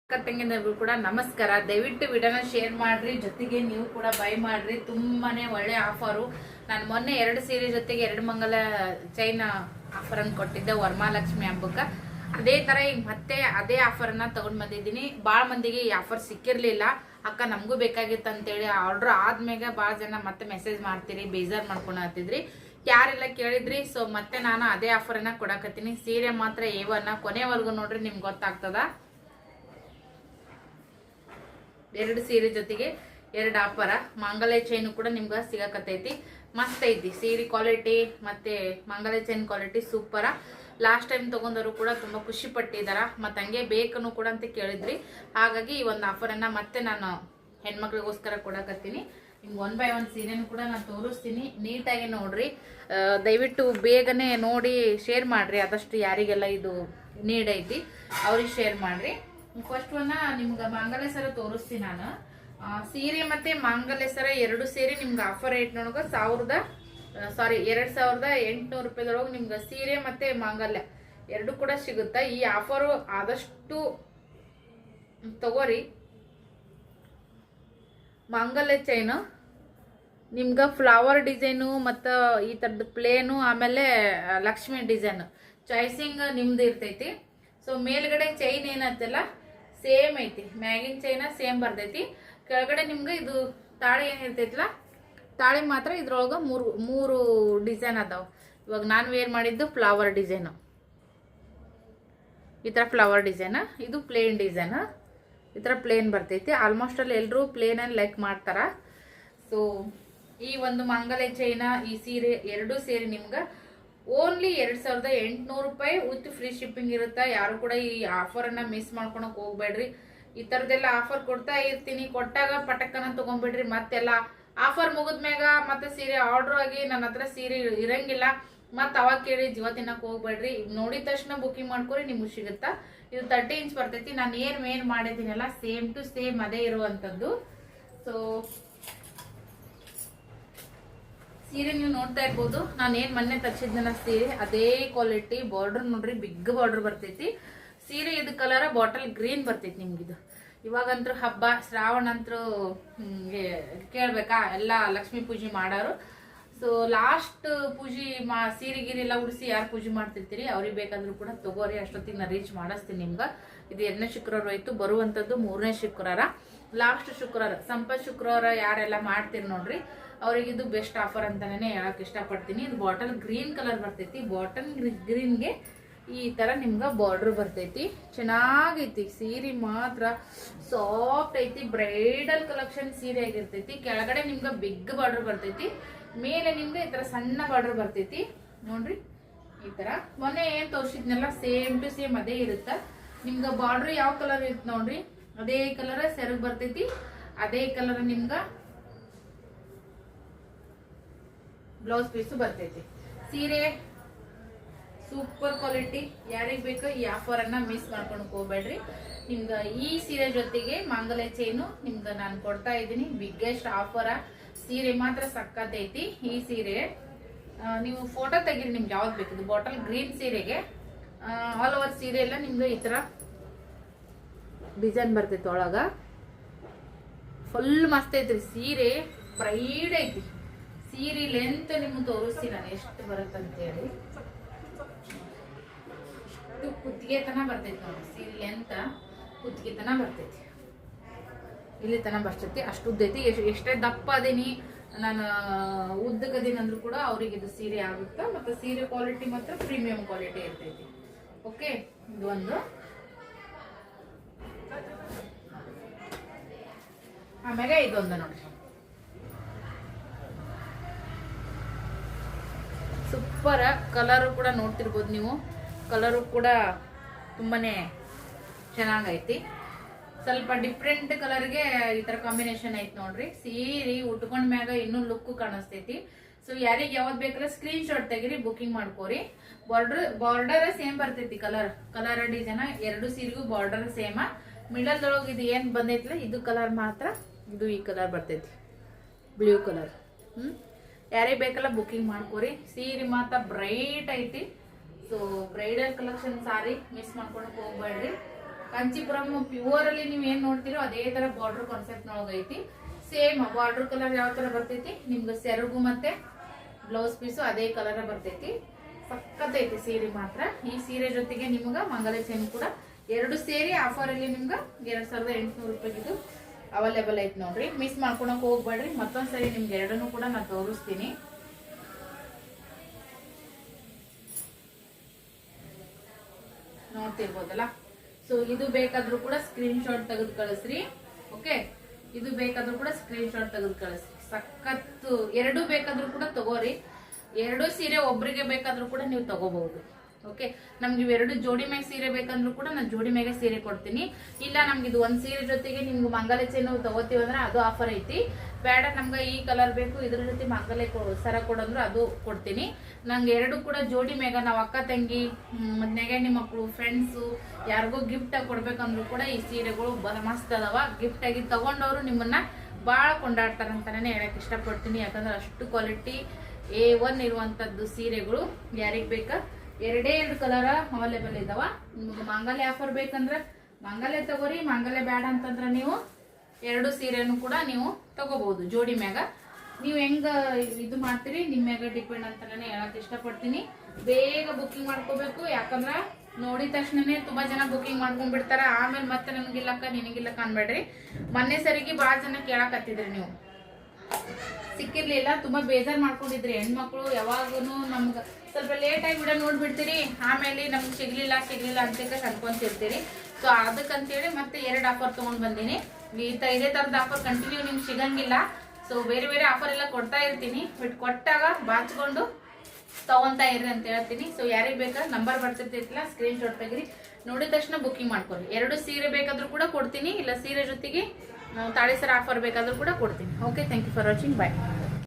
ತಂಗಿನರಿಗೂ ಕೂಡ ನಮಸ್ಕಾರ. ದಯವಿಟ್ಟು ವಿಡಿಯೋನ ಶೇರ್ ಮಾಡ್ರಿ, ಜೊತೆಗೆ ನೀವು ಕೂಡ ಬೈ ಮಾಡ್ರಿ. ತುಂಬಾನೇ ಒಳ್ಳೆ ಆಫರು. ನಾನು ಮೊನ್ನೆ 2 ಸೀರೆ ಜೊತೆಗೆ 2 ಮಂಗಲ ಚೈನ್ ಆಫರ್ ಅನ್ನು ಕೊಟ್ಟಿದ್ದೆ ವರಮಹಾಲಕ್ಷ್ಮಿ ಹಬ್ಬಕ್ಕೆ. ಅದೇ ತರ ಈಗ ಮತ್ತೆ ಅದೇ ಆಫರ್ ಅನ್ನ ತಗೊಂಡ್ ಬಂದಿದ್ದೀನಿ. ಬಾಳ ಮಂದಿಗೆ ಈ ಆಫರ್ ಸಿಕ್ಕಿರ್ಲಿಲ್ಲ. ಅಕ್ಕ ನಮಗೂ ಬೇಕಾಗಿತ್ತು ಅಂತೇಳಿ ಆರ್ಡರ್ ಆದ್ಮೇಲೆ ಬಾಳ ಜನ ಮತ್ತೆ ಮೆಸೇಜ್ ಮಾಡ್ತೀರಿ, ಬೇಜಾರ್ ಮಾಡ್ಕೊಳತ್ತಿದ್ರಿ, ಯಾರೆಲ್ಲ ಕೇಳಿದ್ರಿ. ಸೊ ಮತ್ತೆ ನಾನು ಅದೇ ಆಫರ್ ಅನ್ನ ಕೊಡಕತ್ತೀನಿ. ಸೀರೆ ಮಾತ್ರ ಏವನ್ನ ಕೊನೆವರೆಗೂ ನೋಡ್ರಿ, ನಿಮ್ಗೆ ಗೊತ್ತಾಗ್ತದ. 2 ಸೀರೆ ಜೊತೆಗೆ 2 ಆಫರ. ಮಾಂಗಲ್ಯ ಚೈನ್ ಕೂಡ ನಿಮ್ಗೆ ಸಿಗಕತ್ತೈತಿ. ಮಸ್ತ್ ಐತಿ ಸೀರೆ ಕ್ವಾಲಿಟಿ ಮತ್ತೆ ಮಾಂಗಲ್ಯ ಚೈನ್ ಕ್ವಾಲಿಟಿ ಸೂಪರ. ಲಾಸ್ಟ್ ಟೈಮ್ ತಗೊಂಡವರು ಕೂಡ ತುಂಬಾ ಖುಷಿ ಪಟ್ಟಿದಾರ, ಮತ್ತೆ ಹಂಗೆ ಬೇಕನ್ನು ಕೂಡ ಅಂತ ಕೇಳಿದ್ರಿ. ಹಾಗಾಗಿ ಈ ಒಂದು ಆಫರ್ ಅನ್ನ ಮತ್ತೆ ನಾನು ಹೆಣ್ಮಕ್ಳಿಗೋಸ್ಕರ ಕೊಡಕತ್ತೀನಿ. ನಿಮ್ಗೆ 1 by 1 ಸೀರೆನೂ ಕೂಡ ನಾನು ತೋರಿಸ್ತೀನಿ. ನೀಟಾಗಿ ನೋಡ್ರಿ, ದಯವಿಟ್ಟು ಬೇಗನೆ ನೋಡಿ ಶೇರ್ ಮಾಡ್ರಿ. ಆದಷ್ಟು ಯಾರಿಗೆಲ್ಲ ಇದು ನೀಡ್ ಐತಿ ಅವ್ರಿಗೆ ಶೇರ್ ಮಾಡ್ರಿ. ಫಸ್ಟ್ ಒನ್ನ ನಿಮ್ಗೆ ಮಾಂಗಲ್ಯ ಸರ ತೋರಿಸ್ತೀನಿ ನಾನು. ಸೀರೆ ಮತ್ತೆ ಮಾಂಗಲ್ಯ ಸರ 2 ಸೇರಿ ನಿಮ್ಗೆ ಆಫರ್ ರೇಟ್ ನೋಡೋಕೆ 2800 ರೂಪಾಯಿದೊಳಗೆ ನಿಮ್ಗೆ ಸೀರೆ ಮತ್ತೆ ಮಾಂಗಲ್ಯ 2 ಕೂಡ ಸಿಗುತ್ತಾ. ಈ ಆಫರು ಆದಷ್ಟು ತಗೋರಿ. ಮಾಂಗಲ್ಯ ಚೈನು ನಿಮ್ಗೆ ಫ್ಲವರ್ ಡಿಸೈನು ಮತ್ತು ಈ ಥರದ್ದು ಪ್ಲೇನು, ಆಮೇಲೆ ಲಕ್ಷ್ಮಿ ಡಿಸೈನ್ ಚಾಯ್ಸಿಂಗ್ ನಿಮ್ದು ಇರ್ತೈತಿ. ಸೊ ಮೇಲ್ಗಡೆ ಚೈನ್ ಏನತ್ತಲ್ಲ ಸೇಮ್ ಐತಿ, ಮ್ಯಾಗಿನ್ ಚೈನ ಸೇಮ್ ಬರ್ತೈತಿ. ಕೆಳಗಡೆ ನಿಮ್ಗೆ ಇದು ತಾಳಿ ಏನಿರ್ತೈತಿಲ್ಲ, ತಾಳಿ ಮಾತ್ರ ಇದ್ರೊಳಗೆ ಮೂರು ಡಿಸೈನ್ ಅದಾವ. ಇವಾಗ ನಾನು ವೇರ್ ಮಾಡಿದ್ದು ಫ್ಲವರ್ ಡಿಸೈನು, ಈ ಥರ ಫ್ಲವರ್ ಡಿಸೈನ್. ಇದು ಪ್ಲೇನ್ ಡಿಸೈನ್, ಈ ಥರ ಪ್ಲೇನ್ ಬರ್ತೈತಿ. ಆಲ್ಮೋಸ್ಟ್ ಅಲ್ಲಿ ಎಲ್ಲರೂ ಪ್ಲೇನ್ ಅನ್ನು ಲೈಕ್ ಮಾಡ್ತಾರ. ಸೊ ಈ ಒಂದು ಮಾಂಗಲ್ಯ ಚೈನ ಈ ಸೀರೆ 2 ಸೇರಿ ನಿಮ್ಗೆ ಓನ್ಲಿ 2800 ರೂಪಾಯಿ ವಿತ್ ಫ್ರೀ ಶಿಪ್ಪಿಂಗ್ ಇರುತ್ತೆ. ಯಾರು ಕೂಡ ಈ ಆಫರ್ ಅನ್ನ ಮಿಸ್ ಮಾಡ್ಕೊಳಕ್ ಹೋಗ್ಬೇಡ್ರಿ. ಈ ತರದೆಲ್ಲ ಆಫರ್ ಕೊಡ್ತಾ ಇರ್ತೀನಿ, ಕೊಟ್ಟಾಗ ಪಟಕ್ಕನ ತಗೊಂಡ್ಬಿಡ್ರಿ. ಮತ್ತೆಲ್ಲ ಆಫರ್ ಮುಗಿದ್ಮ್ಯಾಗ ಮತ್ತೆ ಸೀರೆ ಆರ್ಡರ್ ಆಗಿ ನನ್ನ ಹತ್ರ ಸೀರೆ ಇರಂಗಿಲ್ಲ, ಮತ್ತೆ ಅವಾಗ ಕೇಳಿ ಜೀವ ತಿನ್ನಕ್ ಹೋಗ್ಬೇಡ್ರಿ. ನೋಡಿದ ತಕ್ಷಣ ಬುಕಿಂಗ್ ಮಾಡ್ಕೊರಿ, ನಿಮ್ಗೆ ಸಿಗುತ್ತಾ. ಇದು 30 ಇಂಚ್ ಬರ್ತೈತಿ. ನಾನು ಏನ್ ಮಾಡಿದ್ದೀನಲ್ಲ ಸೇಮ್ ಟು ಸೇಮ್ ಅದೇ ಇರುವಂತದ್ದು. ಸೊ ಸೀರೆ ನೀವು ನೋಡ್ತಾ ಇರ್ಬೋದು, ನಾನು ಏನ್ ಮೊನ್ನೆ ತರಿಸಿದ್ನಲ್ಲ ಸೀರೆ ಅದೇ ಕ್ವಾಲಿಟಿ. ಬಾರ್ಡರ್ ನೋಡ್ರಿ, ಬಿಗ್ ಬಾರ್ಡರ್ ಬರ್ತೈತಿ. ಸೀರೆ ಇದು ಕಲರ್ ಬಾಟಲ್ ಗ್ರೀನ್ ಬರ್ತೈತಿ ನಿಮ್ಗಿದು. ಇವಾಗಂತೂ ಹಬ್ಬ ಶ್ರಾವಣ ಅಂತೂ ಕೇಳ್ಬೇಕಾ, ಎಲ್ಲ ಲಕ್ಷ್ಮೀ ಪೂಜೆ ಮಾಡೋರು. ಸೊ ಲಾಸ್ಟ್ ಪೂಜೆ ಸೀರೆ ಗೀರೆ ಎಲ್ಲ ಉಡಿಸಿ ಯಾರು ಪೂಜೆ ಮಾಡ್ತಿರ್ತೀರಿ ಅವ್ರಿಗೆ ಬೇಕಾದ್ರೂ ಕೂಡ ತಗೋರಿ. ಅಷ್ಟೊತ್ತಿಗೆ ನಾನು ರೀಚ್ ಮಾಡಿಸ್ತೀನಿ ನಿಮ್ಗೆ. ಇದು 2ನೇ ಶುಕ್ರವಾರ ಆಯ್ತು, ಬರುವಂಥದ್ದು 3ನೇ ಶುಕ್ರವಾರ, ಲಾಸ್ಟ್ ಶುಕ್ರವಾರ. ಸಂಪತ್ ಶುಕ್ರವಾರ ಯಾರೆಲ್ಲ ಮಾಡ್ತೀರಿ ನೋಡ್ರಿ, ಅವ್ರಿಗೆ ಇದು ಬೆಸ್ಟ್ ಆಫರ್ ಅಂತಾನೆ ಹೇಳಕ್ ಇಷ್ಟಪಡ್ತೀನಿ. ಇದು ಬಾಟಲ್ ಗ್ರೀನ್ ಕಲರ್ ಬರ್ತೈತಿ. ಬಾಟಲ್ ಗ್ರೀನ್ಗೆ ಈ ತರ ನಿಮ್ಗೆ ಬಾರ್ಡರ್ ಬರ್ತೈತಿ. ಚೆನ್ನಾಗೈತಿ ಸೀರೆ, ಮಾತ್ರ ಸಾಫ್ಟ್ ಐತಿ. ಬ್ರೈಡಲ್ ಕಲೆಕ್ಷನ್ ಸೀರೆ ಆಗಿರ್ತೈತಿ. ಕೆಳಗಡೆ ನಿಮ್ಗೆ ಬಿಗ್ ಬಾರ್ಡರ್ ಬರ್ತೈತಿ, ಮೇಲೆ ನಿಮ್ಗೆ ಈ ತರ ಸಣ್ಣ ಬಾರ್ಡರ್ ಬರ್ತೈತಿ. ನೋಡ್ರಿ ಈ ತರ ಮೊನ್ನೆ ಏನ್ ತೋರಿಸಿದ್ನೆಲ್ಲ ಸೇಮ್ ಟು ಸೇಮ್ ಅದೇ ಇರುತ್ತ. ನಿಮ್ಗೆ ಬಾರ್ಡರ್ ಯಾವ ಕಲರ್ ಇರುತ್ತೆ ನೋಡ್ರಿ, ಅದೇ ಕಲರ್ ಸೆರಗ್ ಬರ್ತೈತಿ. ಅದೇ ಕಲರ್ ನಿಮ್ಗ ಬ್ಲೌಸ್ ಪೀಸು ಬರ್ತೈತಿ. ಸೀರೆ ಸೂಪರ್ ಕ್ವಾಲಿಟಿ. ಯಾರಿಗೆ ಬೇಕೋ ಈ ಆಫರ್ ಅನ್ನ ಮಿಸ್ ಮಾಡ್ಕೊಂಡು ಹೋಗ್ಬೇಡ್ರಿ. ನಿಮ್ಗೆ ಈ ಸೀರೆ ಜೊತೆಗೆ ಮಾಂಗಲ್ಯ ಚೈನು ನಿಮ್ಗೆ ನಾನು ಕೊಡ್ತಾ ಇದ್ದೀನಿ. ಬಿಗ್ಗೆಸ್ಟ್ ಆಫರ. ಸೀರೆ ಮಾತ್ರ ಸಕ್ಕತ್ತೈತಿ. ಈ ಸೀರೆ ನೀವು ಫೋಟೋ ತೆಗೀರಿ, ನಿಮ್ಗೆ ಯಾವ್ದು ಬೇಕಿದ್ದು. ಬಾಟಲ್ ಗ್ರೀನ್ ಸೀರೆಗೆ ಆಲ್ ಓವರ್ ಸೀರೆ ಎಲ್ಲ ನಿಮ್ದು ಈ ತರ ಡಿಸೈನ್ ಬರ್ತೈತಿ. ಒಳಗ ಫುಲ್ ಮಸ್ತ್ ಐತ್ರಿ ಸೀರೆ. ಬ್ರೈಡ್ ಐತಿ ಸೀರೆ. ಲೆಂತ್ ನಿಮ್ಗೆ ತೋರಿಸ್ತೀನಿ ನಾನು ಎಷ್ಟು ಬರುತ್ತಂತೇಳಿ. ಇಷ್ಟು ಕುತ್ತಿಗೆ ತನ ಬರ್ತೈತಿ ನೋಡಿ ಸೀರೆ. ಲೆಂತ್ ಕುತ್ತಿಗೆ ತನ ಬರ್ತೈತಿ, ಇಲ್ಲಿ ತನ ಬರ್ತೈತಿ. ಅಷ್ಟು ಉದ್ದೈತಿ. ಎಷ್ಟೇ ದಪ್ಪ ಅದೀನಿ ನಾನು, ಉದ್ದಗದೀನಿ ಅಂದ್ರೂ ಕೂಡ ಅವ್ರಿಗೆ ಇದು ಸೀರೆ ಆಗುತ್ತೆ. ಮತ್ತೆ ಸೀರೆ ಕ್ವಾಲಿಟಿ ಮಾತ್ರ ಪ್ರೀಮಿಯಂ ಕ್ವಾಲಿಟಿ ಇರ್ತೈತಿ. ಓಕೆ, ಇದು ಒಂದು. ಆಮೇಲೆ ಇದೊಂದು ನೋಡ್ರಿ, ಸೂಪರ್ ಕಲರು ಕೂಡ ನೋಡ್ತಿರ್ಬೋದು ನೀವು. ಕಲರು ಕೂಡ ತುಂಬಾನೇ ಚೆನ್ನಾಗೈತಿ. ಸ್ವಲ್ಪ ಡಿಫ್ರೆಂಟ್ ಕಲರ್ಗೆ ಈ ತರ ಕಾಂಬಿನೇಷನ್ ಐತಿ ನೋಡ್ರಿ. ಸೀರೆ ಉಟ್ಕೊಂಡ್ ಮ್ಯಾಗ ಇನ್ನೂ ಲುಕ್ ಕಾಣಿಸ್ತೈತಿ. ಸೊ ಯಾರಿಗೆ ಯಾವ್ದು ಬೇಕಲ್ಲ ಸ್ಕ್ರೀನ್ ಶಾಟ್ ತೆಗಿರಿ, ಬುಕಿಂಗ್ ಮಾಡ್ಕೋರಿ. ಬಾರ್ಡರ್ ಸೇಮ್ ಬರ್ತೈತಿ. ಕಲರ್ ಡಿಸೈನ್ 2 ಸೀರೆಗೂ ಬಾರ್ಡರ್ ಸೇಮ. ಮಿಡಲ್ ದೊಳಗೆ ಇದು ಏನ್ ಬಂದೈತಿಲ್ಲ ಇದು ಕಲರ್ ಮಾತ್ರ, ಇದು ಈ ಕಲರ್ ಬರ್ತೈತಿ, ಬ್ಲೂ ಕಲರ್. ಯಾರೇ ಬೇಕಲ್ಲ ಬುಕಿಂಗ್ ಮಾಡ್ಕೋರಿ. ಸೀರೆ ಮಾತ್ರ ಬ್ರೈಟ್ ಐತಿ. So bridal collection sorry miss ಮಾಡ್ಕೊಳಕ್ ಹೋಗ್ಬೇಡ್ರಿ. ಕಾಂಚೀಪುರಂ ಪ್ಯೂರ್ ಅಲ್ಲಿ ನೀವು ಏನ್ ನೋಡ್ತೀರೋ ಅದೇ ತರ ಬಾರ್ಡರ್ ಕಾನ್ಸೆಪ್ಟ್ ನೊಳಗ ಐತಿ. ಸೇಮ್ ಬಾರ್ಡರ್ ಕಲರ್ ಯಾವ ತರ ಬರ್ತೈತಿ ನಿಮ್ಗೆ ಸೆರಗು ಮತ್ತೆ ಬ್ಲೌಸ್ ಪೀಸು ಅದೇ ಕಲರ್ ಬರ್ತೈತಿ. ಸಖತ್ ಐತಿ ಸೀರೆ ಮಾತ್ರ. ಈ ಸೀರೆ ಜೊತೆಗೆ ನಿಮ್ಗ ಮಂಗಲ ಚೈನ್ ಕೂಡ ಎರಡು ಸೇರಿ ಆಫರ್ ಅಲ್ಲಿ ನಿಮ್ಗ 2800 ರೂಪಾಯಿಗಿದು ಅವೈಲೇಬಲ್ ಐತಿ ನೋಡ್ರಿ. ಮಿಸ್ ಮಾಡ್ಕೊಳಕ್ ಹೋಗ್ಬೇಡ್ರಿ. ಮತ್ತೊಂದ್ಸರಿ ನಿಮ್ಗೆ ಎರಡನ್ನೂ ಕೂಡ ನಾನು ತೋರಿಸ್ತೀನಿ. ನೋಡ್ತಿರ್ಬೋದಲ್ಲ. ಸೊ ಇದು ಬೇಕಾದ್ರೂ ಕೂಡ ಸ್ಕ್ರೀನ್ ಶಾಟ್ ತೆಗೆದು ಕಳಿಸ್ರಿ. ಓಕೆ, ಇದು ಬೇಕಾದ್ರೂ ಕೂಡ ಸ್ಕ್ರೀನ್ ಶಾಟ್ ತೆಗೆದು ಕಳಿಸ್ರಿ. ಸಖತ್ತು. ಎರಡು ಬೇಕಾದ್ರೂ ಕೂಡ ತಗೋರಿ. ಎರಡು ಸೀರೆ ಒಬ್ರಿಗೆ ಬೇಕಾದ್ರೂ ಕೂಡ ನೀವು ತಗೋಬಹುದು. ಓಕೆ, ನಮ್ಗೆ ಇವೆರಡು ಜೋಡಿ ಮ್ಯಾಗ ಸೀರೆ ಬೇಕಂದ್ರೂ ಕೂಡ ನಾನು ಜೋಡಿ ಮ್ಯಾಗ ಸೀರೆ ಕೊಡ್ತೀನಿ. ಇಲ್ಲ ನಮ್ಗೆ ಇದು ಒಂದ್ ಸೀರೆ ಜೊತೆಗೆ ನಿಮ್ಗೆ ಮಂಗಲ ಚೈನ್ ತಗೋತೀವಿ ಅಂದ್ರೆ ಅದು ಆಫರ್ ಐತಿ. ಬೇಡ ನಮ್ಗೆ ಈ ಕಲರ್ ಬೇಕು ಇದ್ರ ಜೊತೆ ಮಂಗಲ ಸರ ಕೊಡಂದ್ರು ಅದು ಕೊಡ್ತೀನಿ. ನಂಗೆ ಎರಡು ಕೂಡ ಜೋಡಿ ಮ್ಯಾಗ ನಾವು ಅಕ್ಕ ತಂಗಿ ನೆಗಣಿ ಮಕ್ಕಳು ಫ್ರೆಂಡ್ಸು ಯಾರಿಗೋ ಗಿಫ್ಟ್ ಆಗಿ ಕೊಡ್ಬೇಕಂದ್ರು ಕೂಡ ಈ ಸೀರೆಗಳು ಮಸ್ತ್ ಅದಾವ. ಗಿಫ್ಟ್ ಆಗಿ ತಗೊಂಡವರು ನಿಮ್ಮನ್ನ ಬಾಳ ಕೊಂಡಾಡ್ತಾರಂತಾನೆ ಹೇಳಕ್ ಇಷ್ಟಪಡ್ತೀನಿ. ಯಾಕಂದ್ರೆ ಅಷ್ಟು ಕ್ವಾಲಿಟಿ A1 ಇರುವಂತದ್ದು ಸೀರೆಗಳು. ಯಾರಿಗ್ ಬೇಕಾ ಎರಡೇ ಎರಡು ಕಲರ್ ಅವೈಲೇಬಲ್ ಇದಾವ. ನಿಮ್ಗೆ ಮಂಗಲ್ಯ ಆಫರ್ ಬೇಕಂದ್ರೆ ಮಂಗಲ್ಯ ತಗೋರಿ. ಮಂಗಲ್ಯ ಬೇಡ ಅಂತಂದ್ರೆ ನೀವು ಎರಡು ಸೀರೆನು ಕೂಡ ನೀವು ತಗೋಬಹುದು ಜೋಡಿ ಮ್ಯಾಗ. ನೀವು ಹೆಂಗ ಇದು ಮಾಡ್ತೀರಿ ನಿಮ್ಮ ಮ್ಯಾಗ ಡಿಪೆಂಡ್ ಅಂತಾನೆ ಹೇಳಕ್ ಇಷ್ಟಪಡ್ತೀನಿ. ಬೇಗ ಬುಕಿಂಗ್ ಮಾಡ್ಕೋಬೇಕು. ಯಾಕಂದ್ರ ನೋಡಿದ ತಕ್ಷಣನೇ ತುಂಬಾ ಜನ ಬುಕಿಂಗ್ ಮಾಡ್ಕೊಂಡ್ಬಿಡ್ತಾರ. ಆಮೇಲೆ ಮತ್ತೆ ನನ್ಗಿಲ್ಲಕ್ಕ ನಿನಗಿಲ್ಲಕ್ಕ ಅನ್ಬೇಡ್ರಿ. ಮೊನ್ನೆ ಸರಿಗೆ ಬಾಳ ಜನ ಕೇಳಕತ್ತಿದ್ರಿ, ನೀವು ಸಿಕ್ಕಿರ್ಲಿಲ್ಲ, ತುಂಬಾ ಬೇಜಾರ್ ಮಾಡ್ಕೊಂಡಿದ್ರಿ. ಹೆಣ್ಮಕ್ಳು ಯಾವಾಗೂನು ನಮ್ಗ ಸ್ವಲ್ಪ ಲೇಟ್ ಆಗಿ ವಿಡಿಯೋ ನೋಡ್ಬಿಡ್ತೀರಿ, ಆಮೇಲೆ ನಮ್ಗೆ ಸಿಗ್ಲಿಲ್ಲ ಅಂತ ಅನ್ಕೊಂತಿರ್ತೀರಿ. ಸೊ ಅದಕ್ಕಂತೇಳಿ ಮತ್ತೆ ಎರಡು ಆಫರ್ ತಗೊಂಡ್ ಬಂದೀನಿ. ಇದೇ ತರದ ಆಫರ್ ಕಂಟಿನ್ಯೂ ನಿಮ್ಗೆ ಸಿಗಂಗಿಲ್ಲ. ಸೊ ಬೇರೆ ಬೇರೆ ಆಫರ್ ಎಲ್ಲ ಕೊಡ್ತಾ ಇರ್ತೀನಿ. ಬಟ್ ಕೊಟ್ಟಾಗ ಬಾಚ್ಕೊಂಡು ತಗೊಂತಾ ಇರ್ರಿ ಅಂತ ಹೇಳ್ತೀನಿ. ಸೊ ಯಾರಿಗೆ ಬೇಕಾ ನಂಬರ್ ಬರ್ತಿರ್ತಿಲ್ಲ, ಸ್ಕ್ರೀನ್ ಶಾಟ್ ತೆಗಿರಿ, ನೋಡಿದ ತಕ್ಷಣ ಬುಕಿಂಗ್ ಮಾಡ್ಕೊರಿ. ಎರಡು ಸೀರೆ ಬೇಕಾದ್ರೂ ಕೂಡ ಕೊಡ್ತೀನಿ. ಇಲ್ಲ ಸೀರೆ ಜೊತೆಗೆ ತಾಳಿ ಸರ ಆಫರ್ ಬೇಕಾದ್ರೂ ಕೂಡ ಕೊಡ್ತೀನಿ. Okay, thank you for watching. Bye.